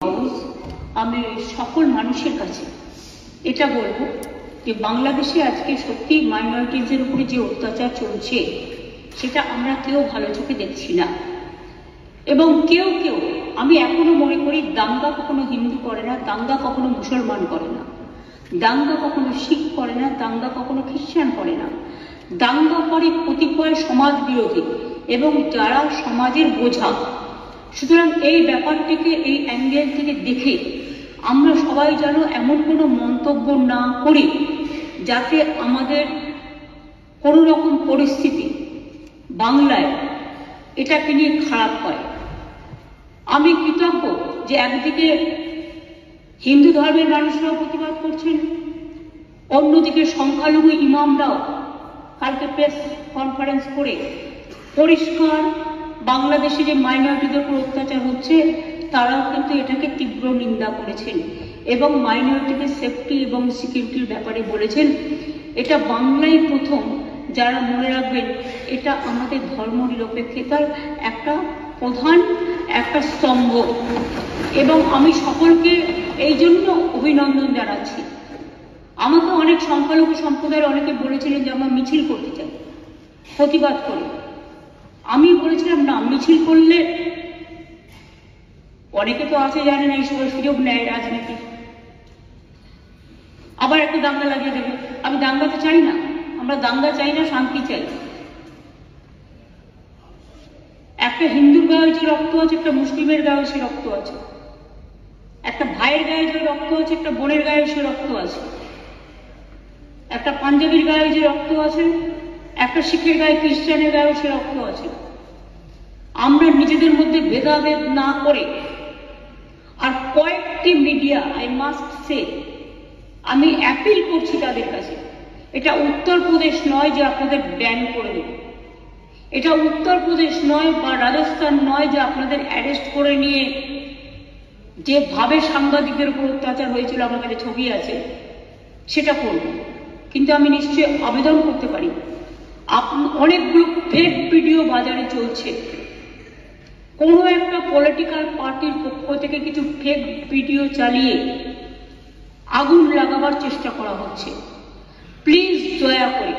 আমি সকল মানুষের কাছে এটা বলবো যে বাংলাদেশে আজকে সত্যি মাইনরিটিজের উপরে যে অত্যাচার চলছে সেটা আমরা কেউ ভালো চোখে দেখছি না। এবং কেউ আমি এখনো মনে করি দাঙ্গা কখনো হিন্দু করে না, দাঙ্গা কখনো মুসলমান করে না, দাঙ্গা কখনো শিখ করে না, দাঙ্গা কখনো খ্রিস্টান করে না। দাঙ্গা করে কতিপয় সমাজ বিরোধী এবং যারা সমাজের বোঝা। সুতরাং এই ব্যাপারটিকে এই অ্যাঙ্গেল থেকে দেখে আমরা সবাই যেন এমন কোনো মন্তব্য না করি যাতে আমাদের কোনো রকম পরিস্থিতি বাংলায় এটাকে নিয়ে খারাপ হয়। আমি কৃতজ্ঞ যে একদিকে হিন্দু ধর্মের মানুষরাও প্রতিবাদ করছেন, অন্যদিকে সংখ্যালঘু ইমামরাও কালকে প্রেস কনফারেন্স করে পরিষ্কার বাংলাদেশে যে মাইনরিটিদের উপর অত্যাচার হচ্ছে তারাও কিন্তু এটাকে তীব্র নিন্দা করেছেন এবং মাইনরিটিদের সেফটি এবং সিকিউরিটির ব্যাপারে বলেছেন। এটা বাংলায় প্রথম, যারা মনে রাখবেন এটা আমাদের ধর্মনিরপেক্ষতার একটা প্রধান একটা স্তম্ভ। এবং আমি সকলকে এই জন্য অভিনন্দন জানাচ্ছি। আমাকে অনেক সংখ্যালঘু সম্প্রদায়ের অনেকে বলেছিলেন যে আমরা মিছিল করতে চাই, প্রতিবাদ করি। আমি বলেছিলাম না, মিছিল করলে অনেকে তো আছে জানে না, এই সময় সুযোগ নেয় রাজনীতি, আবার একটা দাঙ্গা লাগিয়ে দেবে। আমি দাঙ্গাতে চাই না, আমরা দাঙ্গা চাই না, শান্তি চাই। একটা হিন্দুর গায়ে যে রক্ত আছে, একটা মুসলিমের গায়ে সে রক্ত আছে, একটা ভাইয়ের গায়ে যে রক্ত আছে, একটা বোনের গায়ে সে রক্ত আছে, একটা পাঞ্জাবির গায়ে যে রক্ত আছে, একটা শিখের গায়ে খ্রিস্টানের গায়েও সে রক্ত আছে। আমরা নিজেদের মধ্যে ভেদাভেদ না করে, আর কয়েকটি মিডিয়া, আই মাস্ট সে, আমি অ্যাপিল করছি তাদের কাছে, এটা উত্তরপ্রদেশ নয় যে আপনাদের ব্যান করে দেব, এটা উত্তরপ্রদেশ নয় বা রাজস্থান নয় যে আপনাদের অ্যারেস্ট করে নিয়ে যেভাবে সাংবাদিকদের উপর অত্যাচার হয়েছিল, আমার কাছে ছবি আছে, সেটা করব। কিন্তু আমি নিশ্চয়ই আবেদন করতে পারি, অনেকগুলো ফেক ভিডিও বাজারে চলছে, কোনো একটা পলিটিক্যাল পার্টির পক্ষ থেকে কিছু ফেক ভিডিও চালিয়ে আগুন লাগাবার চেষ্টা করা হচ্ছে। প্লিজ দয়া করে,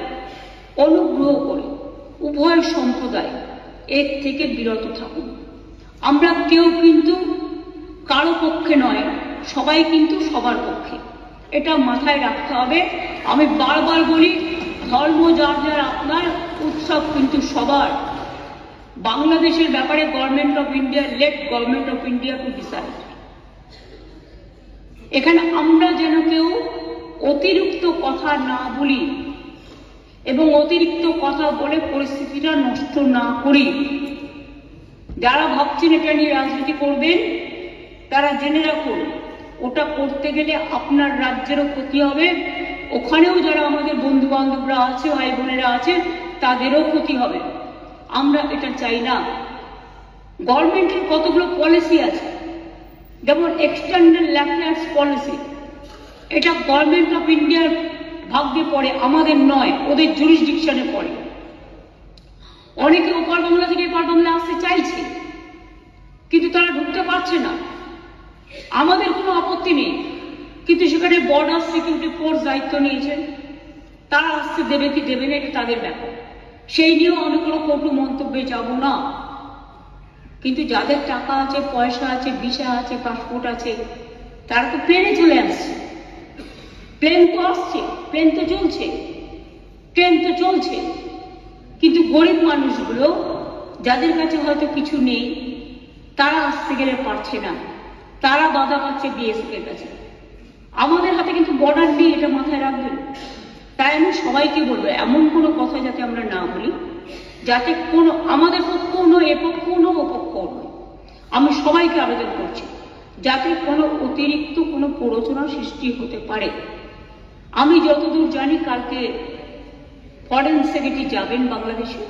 অনুগ্রহ করে উভয় সম্প্রদায় এর থেকে বিরত থাকুন। আমরা কেউ কিন্তু কারো পক্ষে নয়, সবাই কিন্তু সবার পক্ষে, এটা মাথায় রাখতে হবে। আমি বারবার বলি, ধর্ম যার যার আপনার, উৎসব কিন্তু সবার। বাংলাদেশের ব্যাপারে government of India, late government of India to decide. এখানে আমরা যেন কেউ অতিরিক্ত কথা না বলি এবং অতিরিক্ত কথা বলে পরিস্থিতিটা নষ্ট না করি। যারা ভাবছেন এটা নিয়ে রাজনীতি করবেন তারা জেনে রাখুন, ওটা করতে গেলে আপনার রাজ্যেরও ক্ষতি হবে, ওখানেও যারা আমাদের বন্ধু বান্ধবরা আছে, ভাই বোনেরা আছে, তাদেরও ক্ষতি হবে। আমরা এটা চাই না। গভর্নমেন্টের কতগুলো পলিসি আছে, যেমন এক্সটার্নাল অ্যাফেয়ার্স পলিসি, এটা গভর্নমেন্ট অফ ইন্ডিয়ার ভাগ্যে পড়ে, আমাদের নয়, ওদের জুরিসডিকশনে পড়ে। অনেকে ওপার বাংলা থেকে এপার বাংলা আসতে চাইছে, কিন্তু তারা ঢুকতে পারছে না। আমাদের কোনো আপত্তি নেই, কিন্তু সেখানে বর্ডার সিকিউরিটি ফোর্স দায়িত্ব নিয়েছেন, তারা আসতে দেবে কি দেবে না এটা তাদের ব্যাপার, সেই নিয়েও আমি কোনো কটু মন্তব্যে যাব না। কিন্তু যাদের টাকা আছে, পয়সা আছে, ভিসা আছে, পাসপোর্ট আছে, তারা তো প্লেনে চলে আসছে। প্লেন তো আসছে, প্লেন তো চলছে, ট্রেন তো চলছে, কিন্তু গরিব মানুষগুলো যাদের কাছে হয়তো কিছু নেই, তারা আসতে গেলে পারছে না, তারা বাধা পাচ্ছে বিএসএফ এর কাছে। আমাদের হাতে কিন্তু বর্ডার নেই, এটা মাথায় রাখবেন। তাই আমি সবাইকে বলবো, এমন কোনো কথা যাতে আমরা না বলি, যাতে কোনো আমাদের পক্ষও নয়, এ পক্ষও নয়, ও পক্ষও নয়। আমি সবাইকে আবেদন করছি যাতে কোনো অতিরিক্ত কোনো প্ররোচনা সৃষ্টি হতে পারে। আমি যতদূর জানি কালকে ফরেন সেক্রেটারি যাবেন বাংলাদেশে,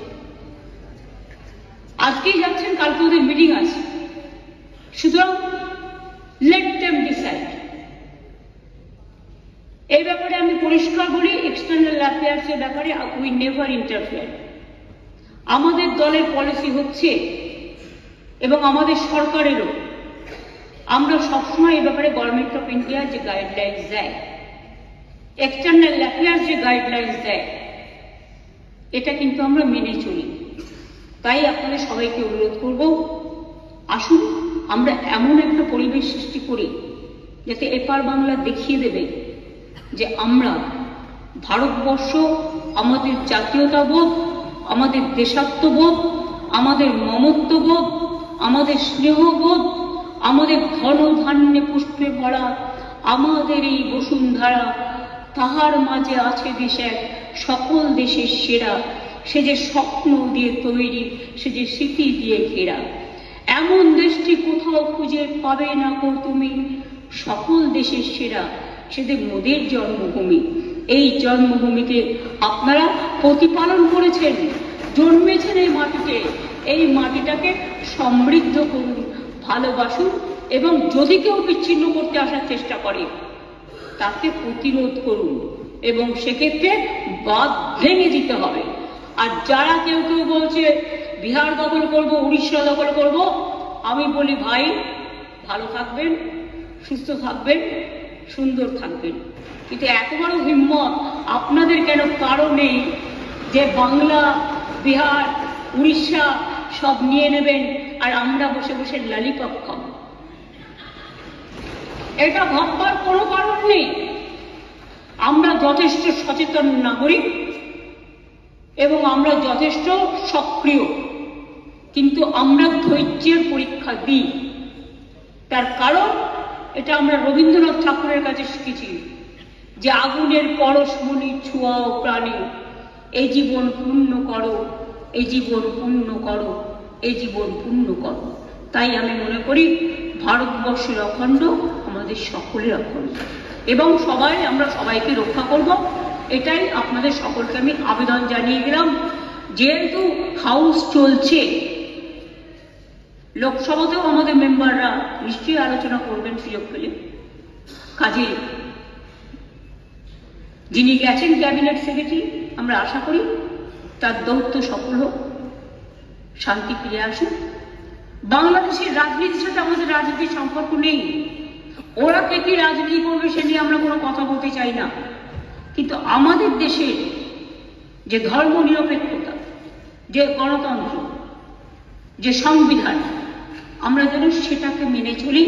আজকেই যাচ্ছেন, কালকে ওদের মিটিং আছে। সুতরাং লেট দেম ডিসাইড। এই ব্যাপারে আমি পরিষ্কার বলি, এক্সটার্নাল অ্যাফেয়ার্স এর ব্যাপারে উই নেভার ইন্টারফেয়ার। আমাদের দলের পলিসি হচ্ছে এবং আমাদের সরকারেরও আমরা সবসময় এই ব্যাপারে গভর্নমেন্ট অফ ইন্ডিয়া যে গাইডলাইন্স দেয়, এক্সটার্নাল অ্যাফেয়ার্স যে গাইডলাইন্স দেয়, এটা কিন্তু আমরা মেনে চলি। তাই আপনাদের সবাইকে অনুরোধ করব, আসুন আমরা এমন একটা পরিবেশ সৃষ্টি করি যাতে এপার বাংলা দেখিয়ে দেবে যে আমরা ভারতবর্ষ, আমাদের জাতীয়তাবোধ, আমাদের দেশাত্মবোধ, আমাদের মমত্ববোধ, আমাদের স্নেহবোধ, আমাদের ধনধান্যে পুষ্পে ভরা আমাদের এই বসুন্ধরা, তাহার মাঝে আছে দেশের সকল দেশের সেরা, সে যে স্বপ্ন দিয়ে তৈরি, সে যে স্মৃতি দিয়ে ঘেরা। এমন দেশটি কোথাও খুঁজে পাবে না কো তুমি, সকল দেশের সেরা, সে যে মোদের জন্মভূমি। এই জন্মভূমিকে আপনারা প্রতিপালন করেছেন, জন্মেছেন এই মাটিতে, এই মাটিটাকে সমৃদ্ধ করুন, ভালোবাসুন, এবং যদি কেউ বিচ্ছিন্ন করতে আসার চেষ্টা করে তাকে প্রতিরোধ করুন, এবং সেক্ষেত্রে বাঁধ ভেঙে দিতে হবে। আর যারা কেউ কেউ বলছে বিহার দখল করব, উড়িষ্যা দখল করব, আমি বলি ভাই ভালো থাকবেন, সুস্থ থাকবেন, সুন্দর থাকবেন, কিন্তু এত বড় হিম্মত আপনাদের কেন? কারো নেই যে বাংলা, বিহার, উড়িষ্যা সব নিয়ে নেবেন আর আমরা বসে বসে লালিপপ খাবো। এটা ভাববার কোনো কারণ নেই। আমরা যথেষ্ট সচেতন নাগরিক এবং আমরা যথেষ্ট সক্রিয়, কিন্তু আমরা ধৈর্যের পরীক্ষা দিই। তার কারণ এটা আমরা রবীন্দ্রনাথ ঠাকুরের কাছে শিখেছি যে আগুনের পরশমণি ছোঁয়াও প্রাণে, এই জীবন পূর্ণ করো, এই জীবন পূর্ণ করো, এই জীবন পূর্ণ করো। তাই আমি মনে করি ভারতবর্ষের অখণ্ড আমাদের সকলের অখণ্ড, এবং আমরা সবাইকে রক্ষা করব। এটাই আপনাদের সকলকে আমি আবেদন জানিয়ে গেলাম। যেহেতু হাউস চলছে, লোকসভাতেও আমাদের মেম্বাররা নিশ্চয়ই আলোচনা করবেন সুযোগ পেলে। কাজে যিনি গেছেন ক্যাবিনেট সেক্রেটারি, আমরা আশা করি তার দৌত্য সফল হোক, শান্তি ফিরে আসুক। বাংলাদেশের রাজনীতির সাথে আমাদের রাজনীতির সম্পর্ক নেই, ওরা কে কি রাজনীতি করবে সে নিয়ে আমরা কোনো কথা বলতে চাই না, কিন্তু আমাদের দেশের যে ধর্ম নিরপেক্ষতা, যে গণতন্ত্র, যে সংবিধান, আমরা যেন সেটাকে মেনে চলি।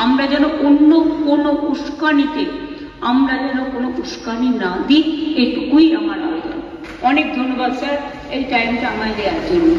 আমরা যেন অন্য কোনো উস্কানিতে কোনো উস্কানি না দিই, এটুকুই আমার আবেদন। অনেক ধন্যবাদ স্যার এই টাইমটা আমায় দেওয়ার জন্য।